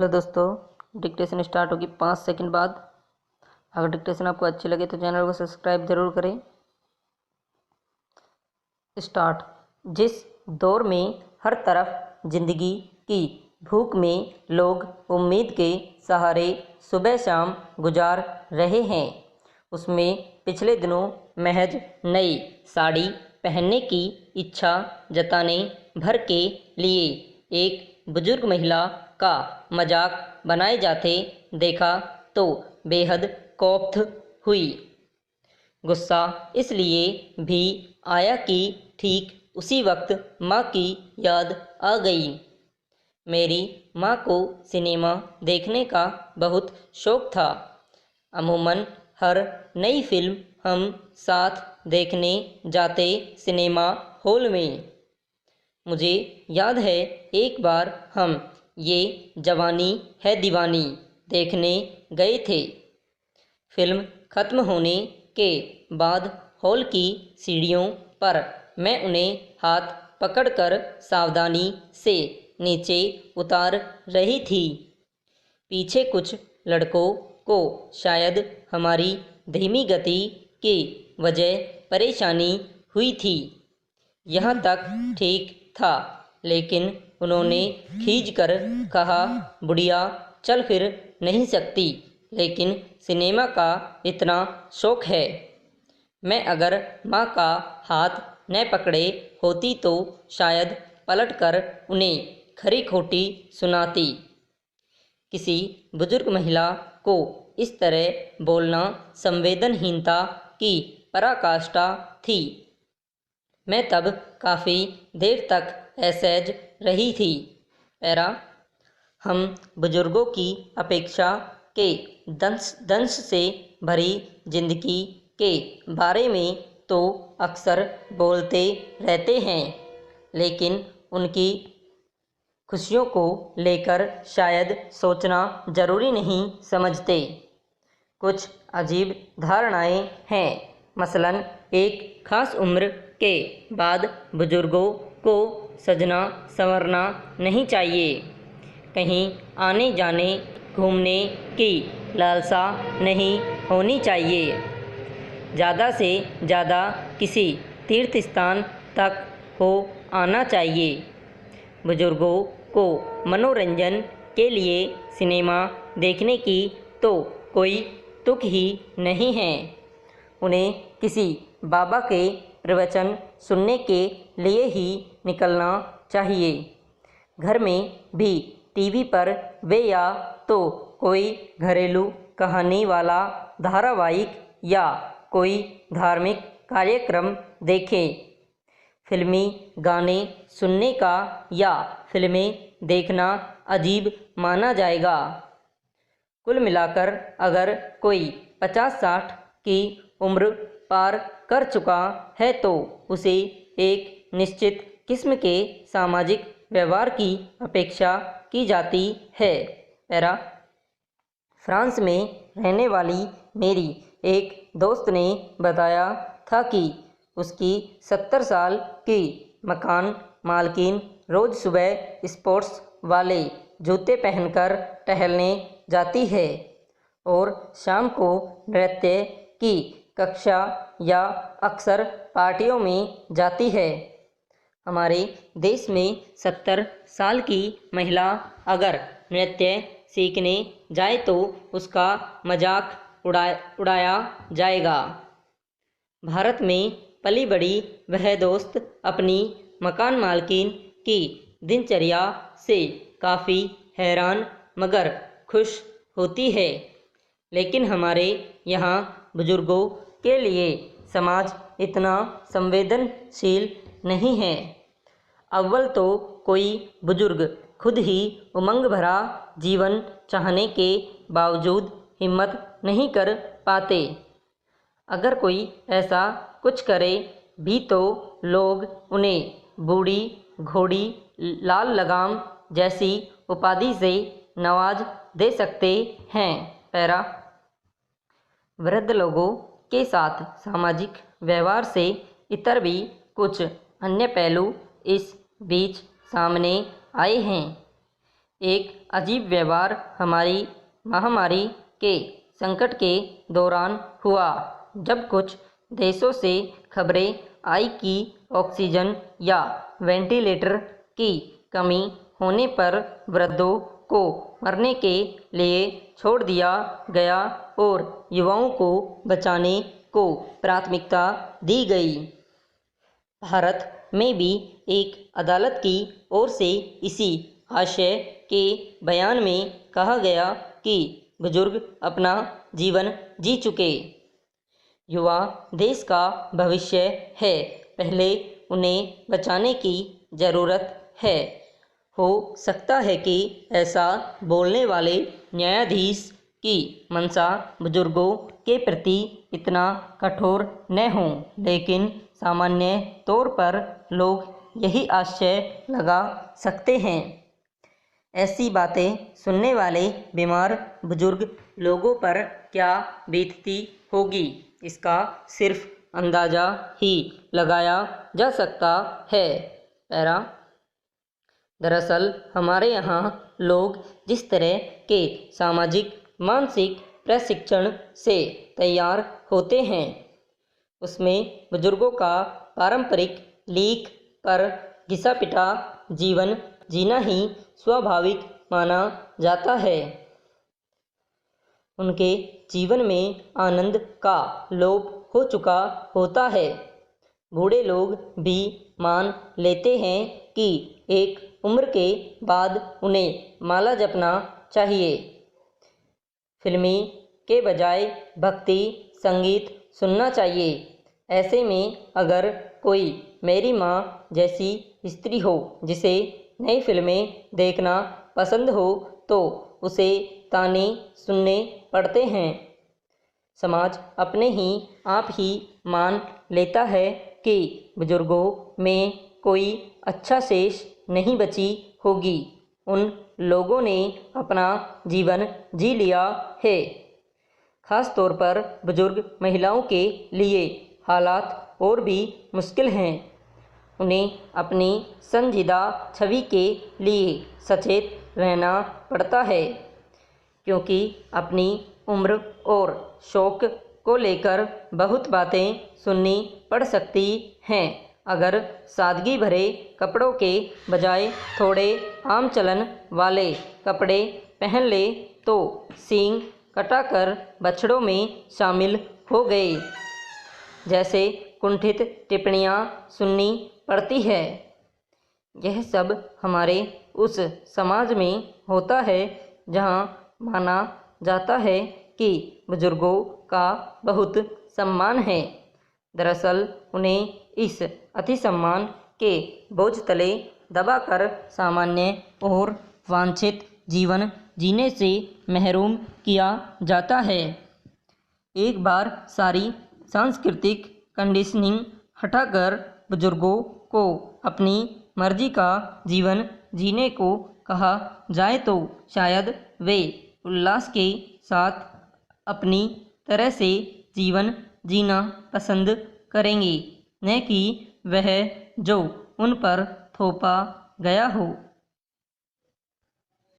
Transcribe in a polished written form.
Hello दोस्तों, dictation start होगी 5 second बाद। अगर डिक्टेशन आपको अच्छी लगे तो चैनल को सब्सक्राइब ज़रूर करें। स्टार्ट। जिस दौर में हर तरफ जिंदगी की भूख में लोग उम्मीद के सहारे सुबह शाम गुजार रहे हैं, उसमें पिछले दिनों महज नई साड़ी पहनने की इच्छा जताने भर के लिए एक बुजुर्ग महिला का मजाक बनाए जाते देखा तो बेहद कोफ्त हुई। गुस्सा इसलिए भी आया कि ठीक उसी वक्त माँ की याद आ गई। मेरी माँ को सिनेमा देखने का बहुत शौक़ था। अमूमन हर नई फिल्म हम साथ देखने जाते सिनेमा हॉल में। मुझे याद है एक बार हम ये जवानी है दीवानी देखने गए थे। फिल्म ख़त्म होने के बाद हॉल की सीढ़ियों पर मैं उन्हें हाथ पकड़कर सावधानी से नीचे उतार रही थी। पीछे कुछ लड़कों को शायद हमारी धीमी गति की वजह परेशानी हुई थी। यहाँ तक ठीक था, लेकिन उन्होंने खींचकर कहा, बुढ़िया चल फिर नहीं सकती, लेकिन सिनेमा का इतना शौक़ है। मैं अगर माँ का हाथ न पकड़े होती तो शायद पलटकर उन्हें खरी खोटी सुनाती। किसी बुजुर्ग महिला को इस तरह बोलना संवेदनहीनता की पराकाष्ठा थी। मैं तब काफ़ी देर तक असहज रही थी। हम बुजुर्गों की अपेक्षा के दंश से भरी जिंदगी के बारे में तो अक्सर बोलते रहते हैं, लेकिन उनकी खुशियों को लेकर शायद सोचना ज़रूरी नहीं समझते। कुछ अजीब धारणाएं हैं। मसलन एक ख़ास उम्र के बाद बुजुर्गों को सजना संवरना नहीं चाहिए। कहीं आने जाने घूमने की लालसा नहीं होनी चाहिए। ज़्यादा से ज़्यादा किसी तीर्थ स्थान तक हो आना चाहिए। बुजुर्गों को मनोरंजन के लिए सिनेमा देखने की तो कोई तुक ही नहीं है। उन्हें किसी बाबा के प्रवचन सुनने के लिए ही निकलना चाहिए। घर में भी टीवी पर वे या तो कोई घरेलू कहानी वाला धारावाहिक या कोई धार्मिक कार्यक्रम देखें। फिल्मी गाने सुनने का या फिल्में देखना अजीब माना जाएगा। कुल मिलाकर अगर कोई 50-60 की उम्र पार कर चुका है तो उसे एक निश्चित किस्म के सामाजिक व्यवहार की अपेक्षा की जाती है। फ्रांस में रहने वाली मेरी एक दोस्त ने बताया था कि उसकी 70 साल की मकान मालकिन रोज़ सुबह स्पोर्ट्स वाले जूते पहनकर टहलने जाती है और शाम को नृत्य की कक्षा या अक्सर पार्टियों में जाती है। हमारे देश में 70 साल की महिला अगर नृत्य सीखने जाए तो उसका मजाक उड़ाया जाएगा। भारत में पली बड़ी वह दोस्त अपनी मकान मालकिन की दिनचर्या से काफ़ी हैरान मगर खुश होती है। लेकिन हमारे यहाँ बुजुर्गों के लिए समाज इतना संवेदनशील नहीं है। अव्वल तो कोई बुजुर्ग खुद ही उमंग भरा जीवन चाहने के बावजूद हिम्मत नहीं कर पाते। अगर कोई ऐसा कुछ करे भी तो लोग उन्हें बूढ़ी घोड़ी लाल लगाम जैसी उपाधि से नवाज दे सकते हैं। वृद्ध लोगों के साथ सामाजिक व्यवहार से इतर भी कुछ अन्य पहलू इस बीच सामने आए हैं। एक अजीब व्यवहार हमारी महामारी के संकट के दौरान हुआ, जब कुछ देशों से खबरें आई कि ऑक्सीजन या वेंटिलेटर की कमी होने पर वृद्धों को मरने के लिए छोड़ दिया गया और युवाओं को बचाने को प्राथमिकता दी गई। भारत में भी एक अदालत की ओर से इसी आशय के बयान में कहा गया कि बुजुर्ग अपना जीवन जी चुके। युवा देश का भविष्य है, पहले उन्हें बचाने की ज़रूरत है। हो सकता है कि ऐसा बोलने वाले न्यायाधीश की मंशा बुजुर्गों के प्रति इतना कठोर न हो, लेकिन सामान्य तौर पर लोग यही आशय लगा सकते हैं। ऐसी बातें सुनने वाले बीमार बुजुर्ग लोगों पर क्या बीतती होगी, इसका सिर्फ अंदाज़ा ही लगाया जा सकता है। पैरा दरअसल हमारे यहाँ लोग जिस तरह के सामाजिक मानसिक प्रशिक्षण से तैयार होते हैं, उसमें बुजुर्गों का पारंपरिक लीक पर घिसा पिटा जीवन जीना ही स्वाभाविक माना जाता है। उनके जीवन में आनंद का लोप हो चुका होता है। बूढ़े लोग भी मान लेते हैं कि एक उम्र के बाद उन्हें माला जपना चाहिए। फिल्मी के बजाय भक्ति संगीत सुनना चाहिए। ऐसे में अगर कोई मेरी माँ जैसी स्त्री हो जिसे नई फिल्में देखना पसंद हो, तो उसे ताने सुनने पड़ते हैं। समाज अपने ही आप ही मान लेता है कि बुजुर्गों में कोई अच्छा शेष नहीं बची होगी। उन लोगों ने अपना जीवन जी लिया है। खास तौर पर बुजुर्ग महिलाओं के लिए हालात और भी मुश्किल हैं। उन्हें अपनी संजीदा छवि के लिए सचेत रहना पड़ता है, क्योंकि अपनी उम्र और शौक को लेकर बहुत बातें सुननी पड़ सकती हैं। अगर सादगी भरे कपड़ों के बजाय थोड़े आम चलन वाले कपड़े पहन ले तो सींग कटाकर बछड़ों में शामिल हो गए जैसे कुंठित टिप्पणियां सुननी पड़ती है। यह सब हमारे उस समाज में होता है जहां माना जाता है कि बुजुर्गों का बहुत सम्मान है। दरअसल उन्हें इस अति सम्मान के बोझ तले दबाकर सामान्य और वांछित जीवन जीने से महरूम किया जाता है। एक बार सारी सांस्कृतिक कंडीशनिंग हटाकर बुजुर्गों को अपनी मर्जी का जीवन जीने को कहा जाए तो शायद वे उल्लास के साथ अपनी तरह से जीवन जीना पसंद करेंगे, न कि वह जो उन पर थोपा गया हो।